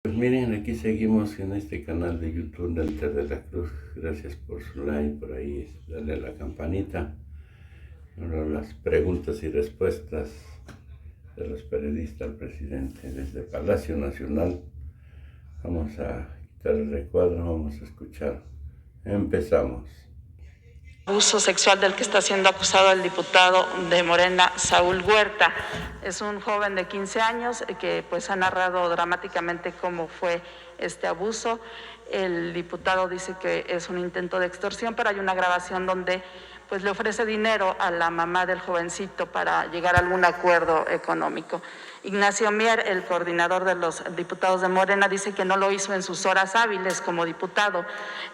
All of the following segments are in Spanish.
Pues miren, aquí seguimos en este canal de YouTube Alter de la Cruz. Gracias por su like, por ahí darle a la campanita. Ahora las preguntas y respuestas de los periodistas al presidente desde Palacio Nacional. Vamos a quitar el recuadro, vamos a escuchar. Empezamos. Abuso sexual del que está siendo acusado el diputado de Morena, Saúl Huerta. Es un joven de 15 años que pues ha narrado dramáticamente cómo fue este abuso. El diputado dice que es un intento de extorsión, pero hay una grabación donde pues le ofrece dinero a la mamá del jovencito para llegar a algún acuerdo económico. Ignacio Mier, el coordinador de los diputados de Morena, dice que no lo hizo en sus horas hábiles como diputado.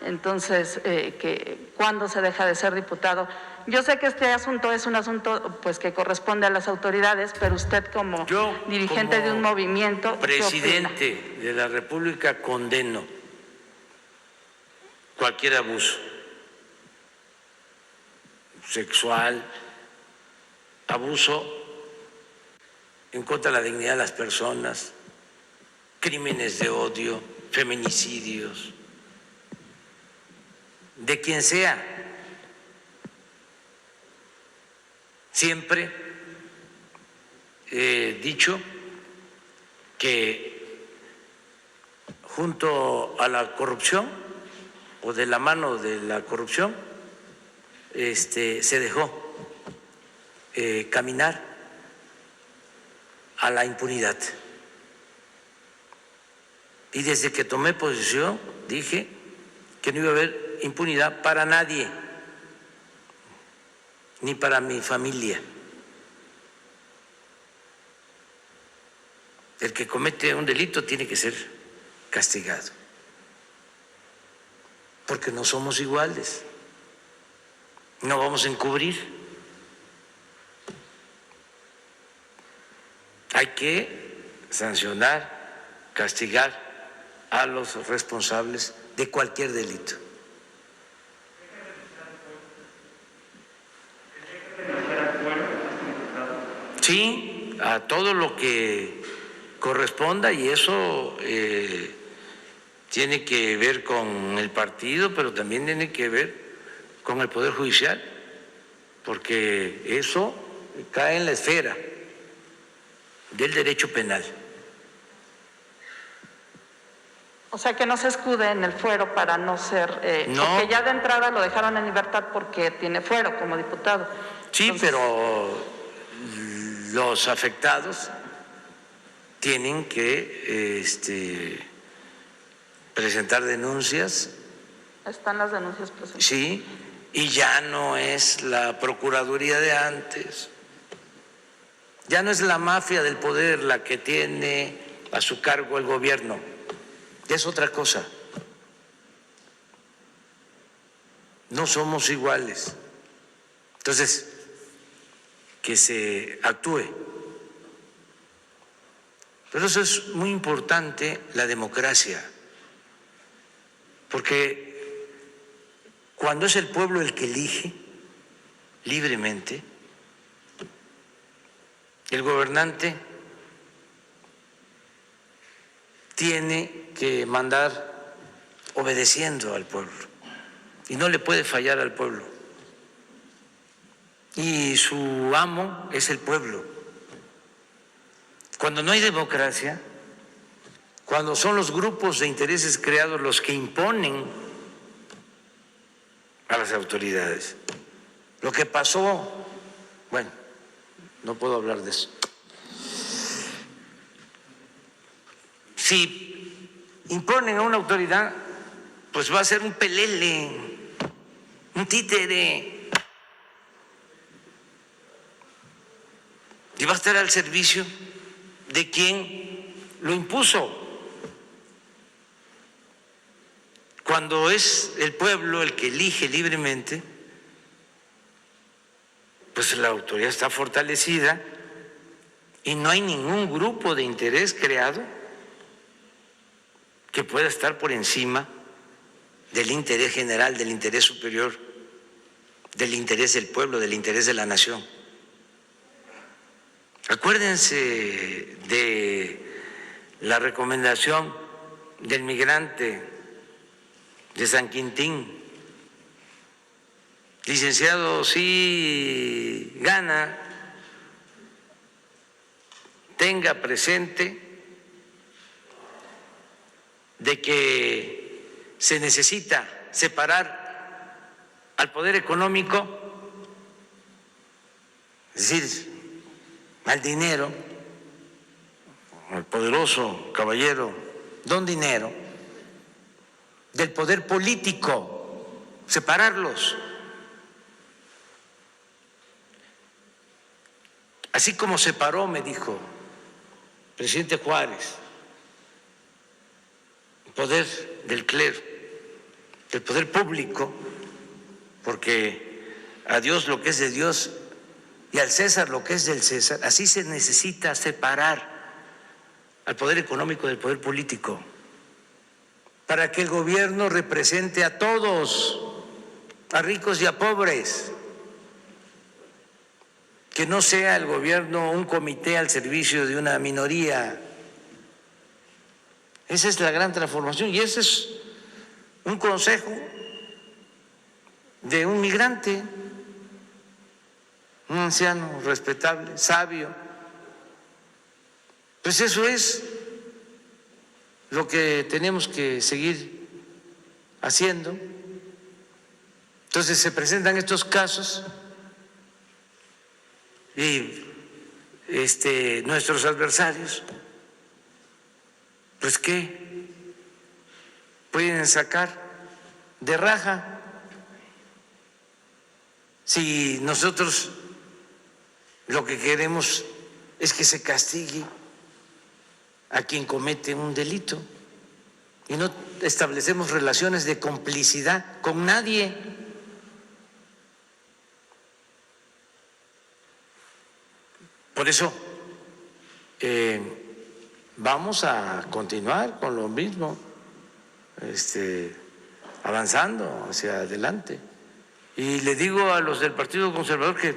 Entonces, que ¿cuándo se deja de ser diputado? Yo sé que este asunto es un asunto pues que corresponde a las autoridades, pero usted como dirigente como de un movimiento, presidente de la República, condeno cualquier abuso sexual, abuso en contra de la dignidad de las personas, crímenes de odio, feminicidios, de quien sea. Siempre he dicho que junto a la corrupción o de la mano de la corrupción se dejó caminar a la impunidad. Y desde que tomé posición dije que no iba a haber impunidad para nadie, ni para mi familia. El que comete un delito tiene que ser castigado, porque no somos iguales, no vamos a encubrir. Hay que sancionar, castigar a los responsables de cualquier delito. Sí, a todo lo que corresponda, y eso tiene que ver con el partido, pero también tiene que ver con el Poder Judicial, porque eso cae en la esfera del derecho penal. o sea, que no se escude en el fuero para no ser, no, porque ya de entrada lo dejaron en libertad porque tiene fuero como diputado. Sí, entonces, pero los afectados tienen que presentar denuncias. Están las denuncias presentadas. Sí, y ya no es la Procuraduría de antes, ya no es la mafia del poder la que tiene a su cargo el gobierno, es otra cosa. No somos iguales. Entonces, que se actúe. Pero eso es muy importante, la democracia, porque cuando es el pueblo el que elige libremente, el gobernante tiene que mandar obedeciendo al pueblo y no le puede fallar al pueblo. Y su amo es el pueblo. Cuando no hay democracia, cuando son los grupos de intereses creados los que imponen a las autoridades, lo que pasó, bueno, no puedo hablar de eso. Si imponen a una autoridad, pues va a ser un pelele, un títere, y va a estar al servicio de quien lo impuso. Cuando es el pueblo el que elige libremente, pues la autoridad está fortalecida y no hay ningún grupo de interés creado que pueda estar por encima del interés general, del interés superior, del interés del pueblo, del interés de la nación. Acuérdense de la recomendación del migrante de San Quintín. Licenciado, sí gana, tenga presente de que se necesita separar al poder económico, es decir, al dinero, al poderoso caballero don dinero, del poder político, separarlos. Así como separó, me dijo el presidente Juárez, el poder del clero, del poder público, porque a Dios lo que es de Dios y al César lo que es del César, así se necesita separar al poder económico del poder político, para que el gobierno represente a todos, a ricos y a pobres, que no sea el gobierno un comité al servicio de una minoría. Esa es la gran transformación y ese es un consejo de un migrante, un anciano respetable, sabio. Pues eso es lo que tenemos que seguir haciendo. Entonces se presentan estos casos y nuestros adversarios, pues ¿qué pueden sacar de raja? Si nosotros lo que queremos es que se castigue a quien comete un delito y no establecemos relaciones de complicidad con nadie. Por eso vamos a continuar con lo mismo, avanzando hacia adelante. Y le digo a los del Partido Conservador que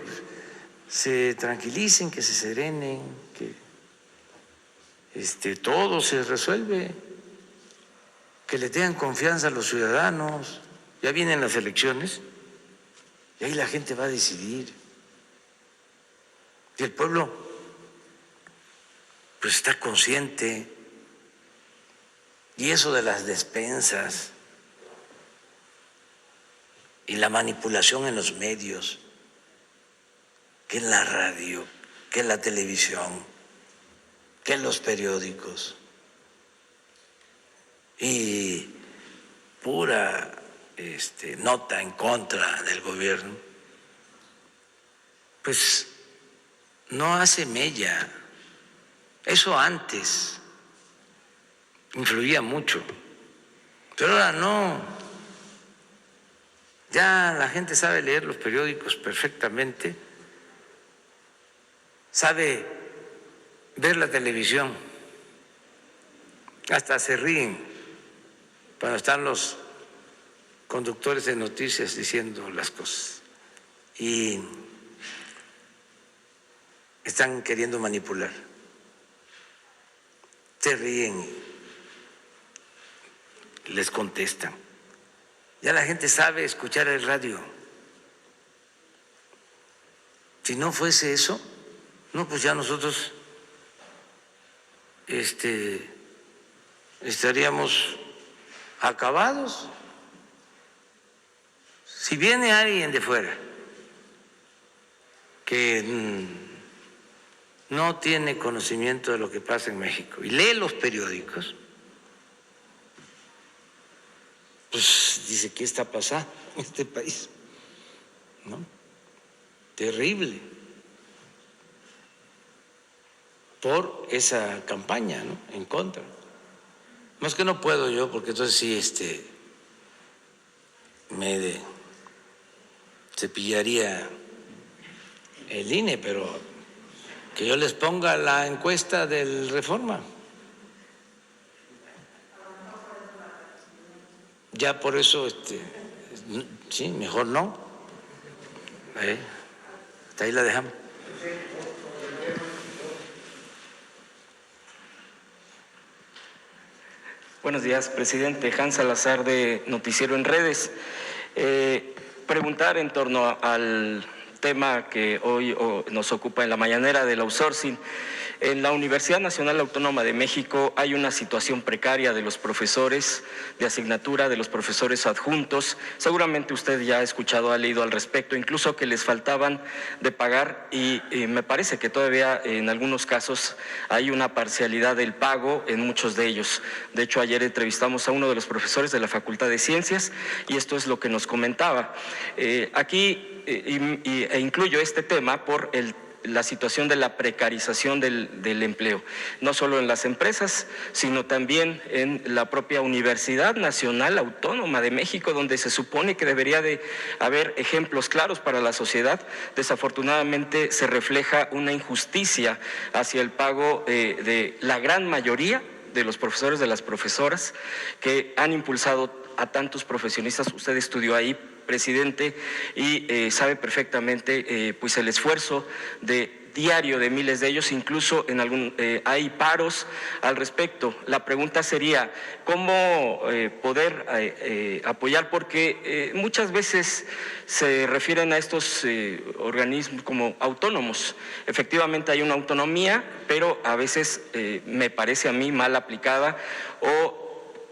se tranquilicen, que se serenen, que todo se resuelve, que le tengan confianza a los ciudadanos. Ya vienen las elecciones y ahí la gente va a decidir. Y el pueblo pues está consciente. Y eso de las despensas y la manipulación en los medios, que en la radio, que en la televisión, que en los periódicos, y pura nota en contra del gobierno, pues no hace mella. Eso antes influía mucho, pero ahora no. Ya la gente sabe leer los periódicos perfectamente, sabe ver la televisión, hasta se ríen cuando están los conductores de noticias diciendo las cosas y están queriendo manipular. Se ríen, les contestan. Ya la gente sabe escuchar el radio. Si no fuese eso, no, pues ya nosotros estaríamos acabados. Si viene alguien de fuera que no tiene conocimiento de lo que pasa en México y lee los periódicos, pues dice, ¿qué está pasando en este país? ¿No? Terrible. Por esa campaña, ¿no?, en contra. Más que no puedo yo, porque entonces sí me cepillaría el INE, pero que yo les ponga la encuesta del Reforma. Ya por eso, sí, mejor no. Hasta ahí la dejamos. Buenos días, presidente. Hans Salazar, de Noticiero en Redes. Preguntar en torno al tema que hoy nos ocupa en la mañanera del outsourcing. En la Universidad Nacional Autónoma de México hay una situación precaria de los profesores de asignatura, de los profesores adjuntos. Seguramente usted ya ha escuchado, ha leído al respecto, incluso que les faltaban de pagar y me parece que todavía en algunos casos hay una parcialidad del pago en muchos de ellos. De hecho, ayer entrevistamos a uno de los profesores de la Facultad de Ciencias y esto es lo que nos comentaba. Aquí incluyo este tema por la situación de la precarización del empleo, no solo en las empresas, sino también en la propia Universidad Nacional Autónoma de México, donde se supone que debería de haber ejemplos claros para la sociedad. Desafortunadamente se refleja una injusticia hacia el pago de la gran mayoría de los profesores, de las profesoras, que han impulsado a tantos profesionistas. Usted estudió ahí, presidente, y sabe perfectamente pues el esfuerzo diario de miles de ellos, incluso hay paros al respecto. La pregunta sería, ¿cómo poder apoyar? Porque muchas veces se refieren a estos organismos como autónomos. Efectivamente hay una autonomía, pero a veces me parece a mí mal aplicada o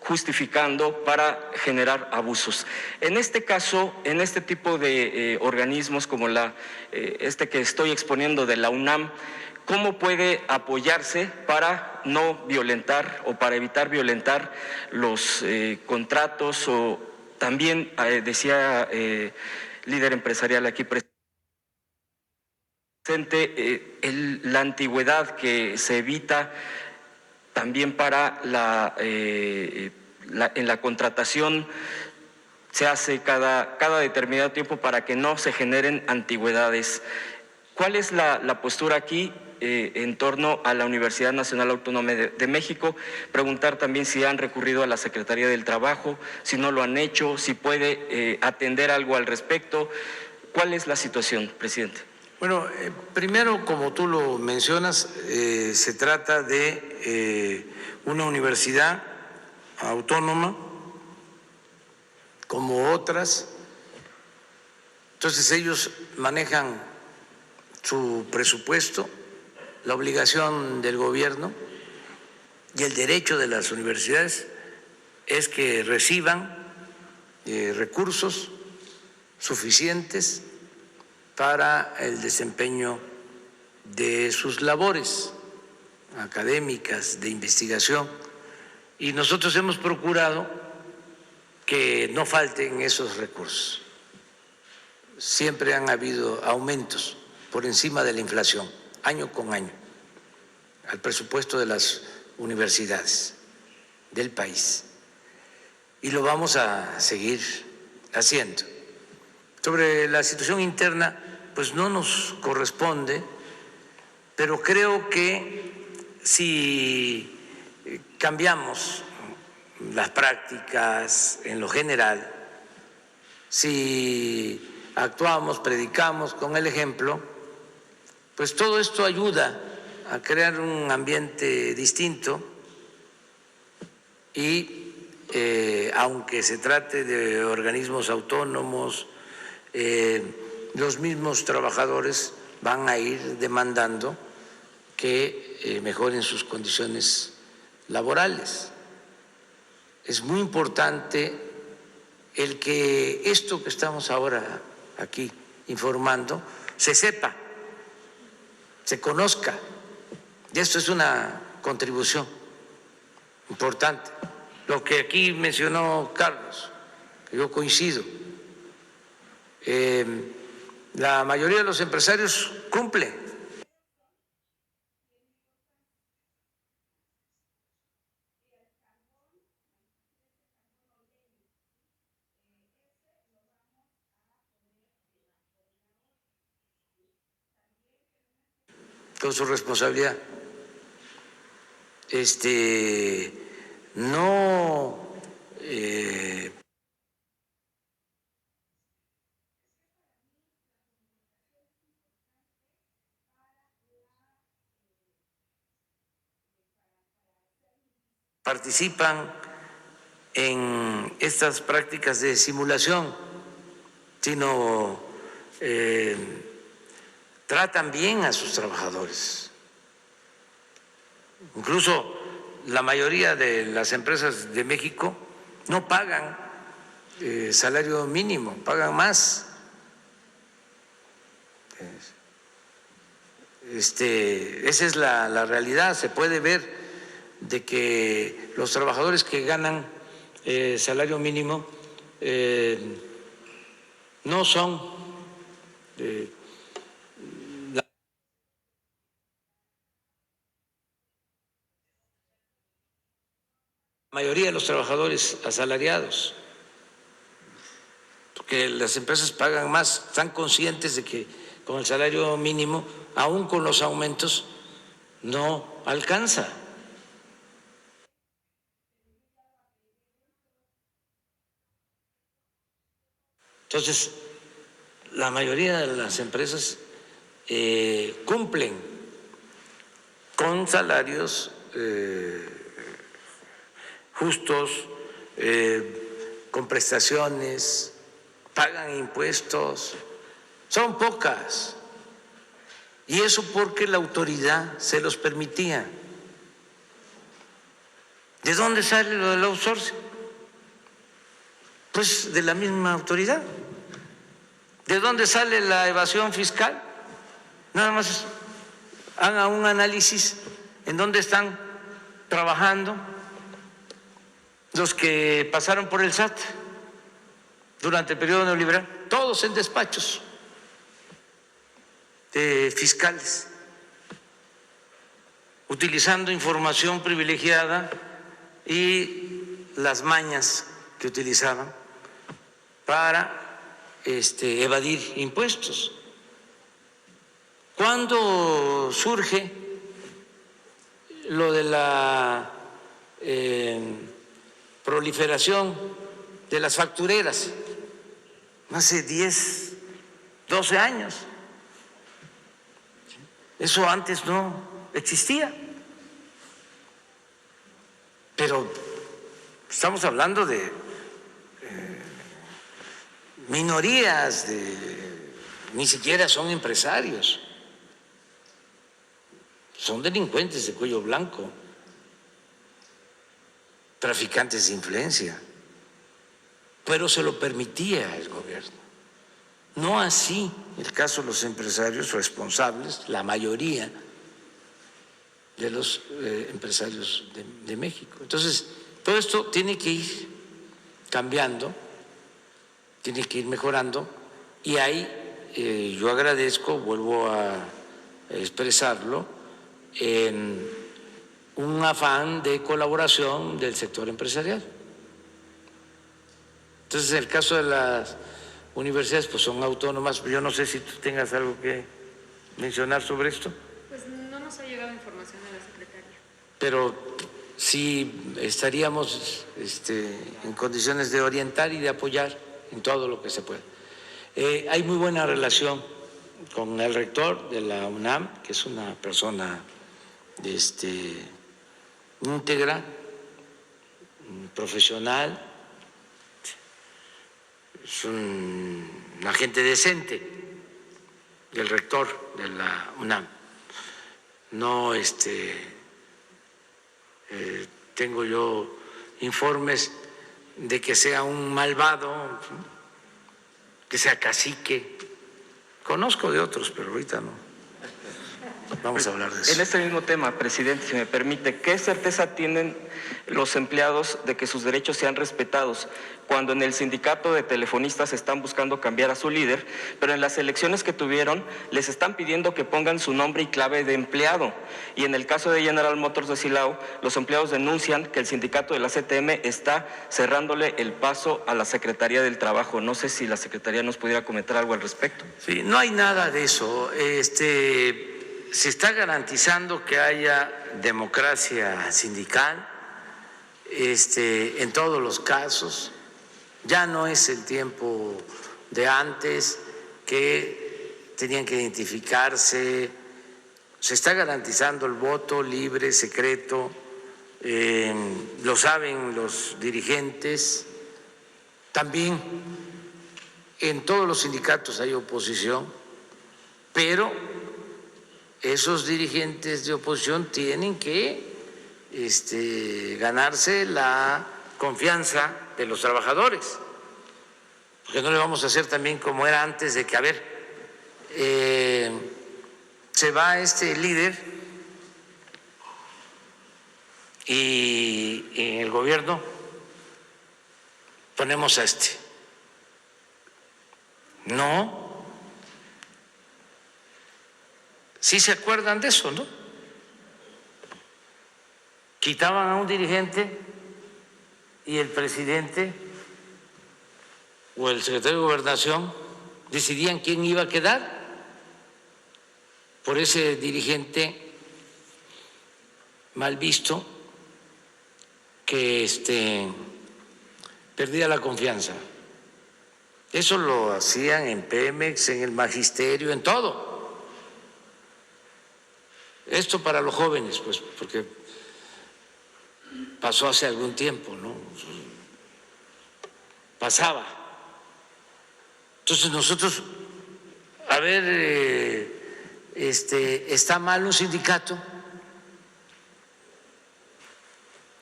justificando para generar abusos. En este caso, en este tipo de organismos como este que estoy exponiendo de la UNAM, ¿cómo puede apoyarse para no violentar o para evitar violentar los contratos? O también decía líder empresarial aquí presente, la antigüedad que se evita también para en la contratación se hace cada determinado tiempo para que no se generen antigüedades. ¿Cuál es la postura aquí en torno a la Universidad Nacional Autónoma de México? Preguntar también si han recurrido a la Secretaría del Trabajo, si no lo han hecho, si puede atender algo al respecto. ¿Cuál es la situación, presidente? Bueno, primero, como tú lo mencionas, se trata de una universidad autónoma como otras. Entonces ellos manejan su presupuesto, la obligación del gobierno y el derecho de las universidades es que reciban recursos suficientes para el desempeño de sus labores académicas, de investigación, y nosotros hemos procurado que no falten esos recursos. Siempre han habido aumentos por encima de la inflación, año con año, al presupuesto de las universidades del país, y lo vamos a seguir haciendo. Sobre la situación interna, pues no nos corresponde, pero creo que si cambiamos las prácticas en lo general, si actuamos, predicamos con el ejemplo, pues todo esto ayuda a crear un ambiente distinto y aunque se trate de organismos autónomos, los mismos trabajadores van a ir demandando que mejoren sus condiciones laborales. Es muy importante el que esto que estamos ahora aquí informando se sepa, se conozca, y esto es una contribución importante. Lo que aquí mencionó Carlos, que yo coincido, la mayoría de los empresarios cumplen. Con su responsabilidad. No participan en estas prácticas de simulación, sino tratan bien a sus trabajadores. Incluso la mayoría de las empresas de México no pagan salario mínimo, pagan más. Esa es la realidad. Se puede ver de que los trabajadores que ganan salario mínimo no son la mayoría de los trabajadores asalariados, porque las empresas pagan más, están conscientes de que con el salario mínimo, aún con los aumentos, no alcanza. Entonces, la mayoría de las empresas cumplen con salarios justos, con prestaciones, pagan impuestos, son pocas. Y eso porque la autoridad se los permitía. ¿De dónde sale lo del outsourcing? Pues de la misma autoridad. ¿De dónde sale la evasión fiscal? Nada más haga un análisis en dónde están trabajando los que pasaron por el SAT durante el periodo neoliberal, todos en despachos fiscales, utilizando información privilegiada y las mañas que utilizaban para evadir impuestos. ¿Cuándo surge lo de la proliferación de las factureras? Hace 10, 12 años. Eso antes no existía. Pero estamos hablando de minorías, ni siquiera son empresarios, son delincuentes de cuello blanco, traficantes de influencia, pero se lo permitía el gobierno. No así el caso de los empresarios responsables, la mayoría de los empresarios de México. Entonces, todo esto tiene que ir cambiando, tiene que ir mejorando, y ahí yo agradezco, vuelvo a expresarlo, en un afán de colaboración del sector empresarial. Entonces, en el caso de las universidades, pues son autónomas, yo no sé si tú tengas algo que mencionar sobre esto. Pues no nos ha llegado información de la secretaria. Pero sí estaríamos en condiciones de orientar y de apoyar en todo lo que se pueda. Hay muy buena relación con el rector de la UNAM, que es una persona íntegra, profesional, es un agente decente, el rector de la UNAM. No tengo yo informes de que sea un malvado, que sea cacique. Conozco de otros, pero ahorita no. Vamos a hablar de eso. En este mismo tema, presidente, si me permite, ¿qué certeza tienen los empleados de que sus derechos sean respetados cuando en el sindicato de telefonistas están buscando cambiar a su líder, pero en las elecciones que tuvieron les están pidiendo que pongan su nombre y clave de empleado? Y en el caso de General Motors de Silao, los empleados denuncian que el sindicato de la CTM está cerrándole el paso a la Secretaría del Trabajo. No sé si la Secretaría nos pudiera comentar algo al respecto. Sí, no hay nada de eso. Se está garantizando que haya democracia sindical en todos los casos. Ya no es el tiempo de antes que tenían que identificarse. Se está garantizando el voto libre, secreto, lo saben los dirigentes, también en todos los sindicatos hay oposición, pero esos dirigentes de oposición tienen que ganarse la confianza de los trabajadores, porque no le vamos a hacer también como era antes de que, a ver, se va este líder y en el gobierno ponemos a este. No. Sí se acuerdan de eso, ¿no? Quitaban a un dirigente y el presidente o el secretario de Gobernación decidían quién iba a quedar por ese dirigente mal visto que perdía la confianza. Eso lo hacían en Pemex, en el magisterio, en todo. Esto para los jóvenes, pues, porque pasó hace algún tiempo, ¿no? Pasaba. Entonces nosotros, a ver, está mal un sindicato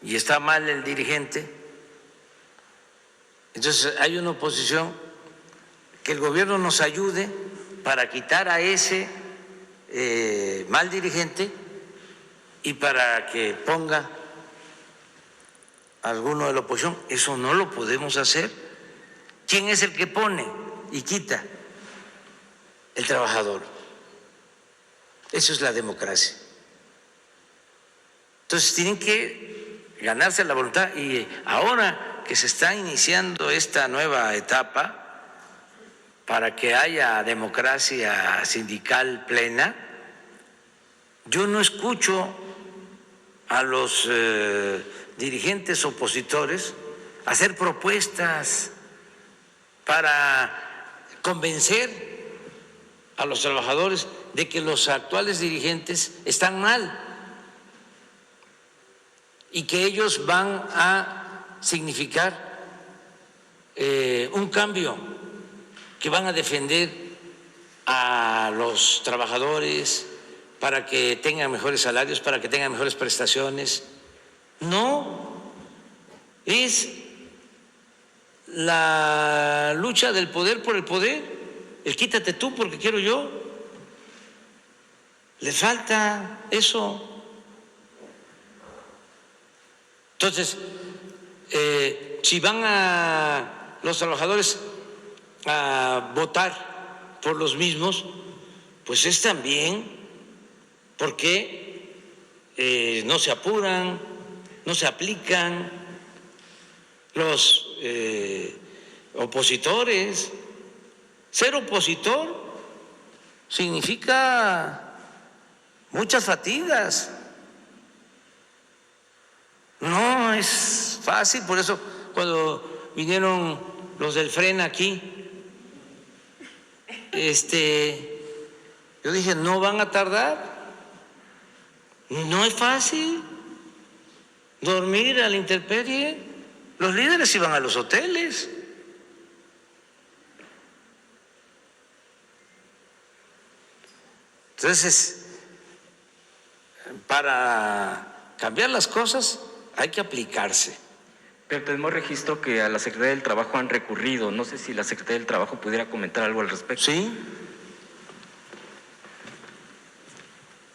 y está mal el dirigente. Entonces hay una oposición, que el gobierno nos ayude para quitar a ese mal dirigente y para que ponga alguno de la oposición. Eso no lo podemos hacer. ¿Quién es el que pone y quita? El trabajador. Eso es la democracia. Entonces tienen que ganarse la voluntad, y ahora que se está iniciando esta nueva etapa para que haya democracia sindical plena, yo no escucho a los dirigentes opositores hacer propuestas para convencer a los trabajadores de que los actuales dirigentes están mal y que ellos van a significar un cambio, que van a defender a los trabajadores para que tengan mejores salarios, para que tengan mejores prestaciones. No, es la lucha del poder por el poder, el quítate tú porque quiero yo. Les falta eso. Entonces, si van a los trabajadores a votar por los mismos, pues es también porque no se apuran, no se aplican los opositores. Ser opositor significa muchas fatigas. No es fácil, por eso cuando vinieron los del FREN aquí, yo dije, no van a tardar. No es fácil dormir a la intemperie. Los líderes iban a los hoteles. Entonces, para cambiar las cosas hay que aplicarse. Pero tenemos registro que a la Secretaría del Trabajo han recurrido. No sé si la Secretaría del Trabajo pudiera comentar algo al respecto. Sí.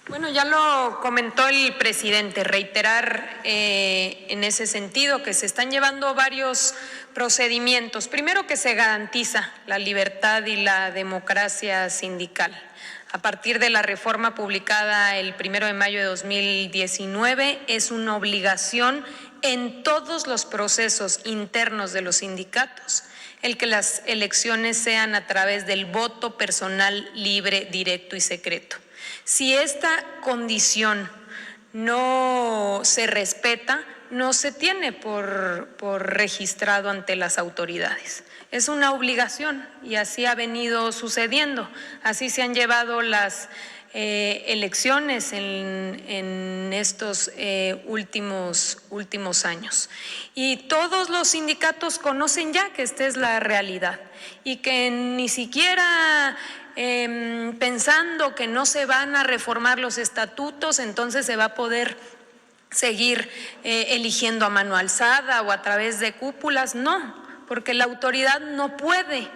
Bueno, ya lo comentó el presidente, reiterar en ese sentido que se están llevando varios procedimientos. Primero, que se garantiza la libertad y la democracia sindical. A partir de la reforma publicada el 1 de mayo de 2019, es una obligación en todos los procesos internos de los sindicatos el que las elecciones sean a través del voto personal libre, directo y secreto. Si esta condición no se respeta, no se tiene por registrado ante las autoridades. Es una obligación y así ha venido sucediendo. Así se han llevado las elecciones en estos últimos años. Y todos los sindicatos conocen ya que esta es la realidad y que ni siquiera pensando que no se van a reformar los estatutos, entonces se va a poder seguir eligiendo a mano alzada o a través de cúpulas. No, porque la autoridad no puede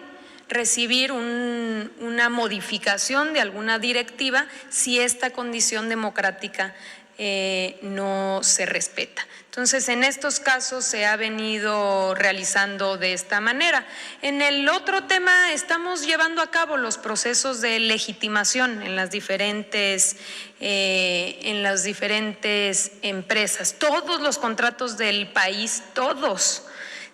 recibir una modificación de alguna directiva si esta condición democrática no se respeta. Entonces, en estos casos se ha venido realizando de esta manera. En el otro tema, estamos llevando a cabo los procesos de legitimación en las diferentes empresas. Todos los contratos del país, todos,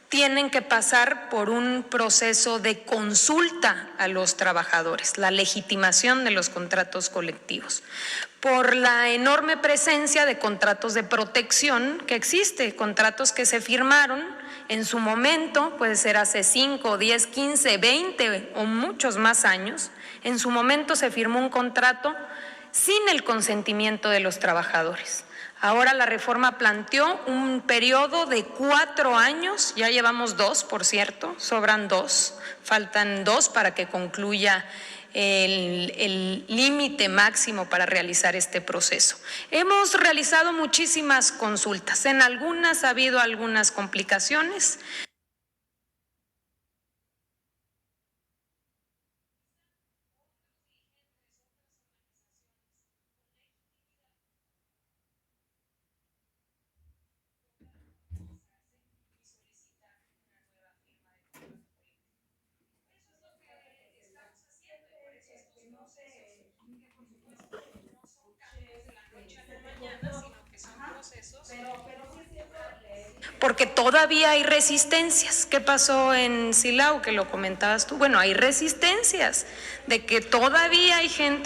tienen que pasar por un proceso de consulta a los trabajadores, la legitimación de los contratos colectivos, por la enorme presencia de contratos de protección que existe, contratos que se firmaron en su momento, puede ser hace 5, 10, 15, 20 o muchos más años, en su momento se firmó un contrato sin el consentimiento de los trabajadores. Ahora la reforma planteó un periodo de 4 años, ya llevamos 2, por cierto, sobran 2, faltan 2 para que concluya el límite máximo para realizar este proceso. Hemos realizado muchísimas consultas, en algunas ha habido algunas complicaciones. Porque todavía hay resistencias. ¿Qué pasó en Silao, que lo comentabas tú? Bueno, hay resistencias de que todavía hay gente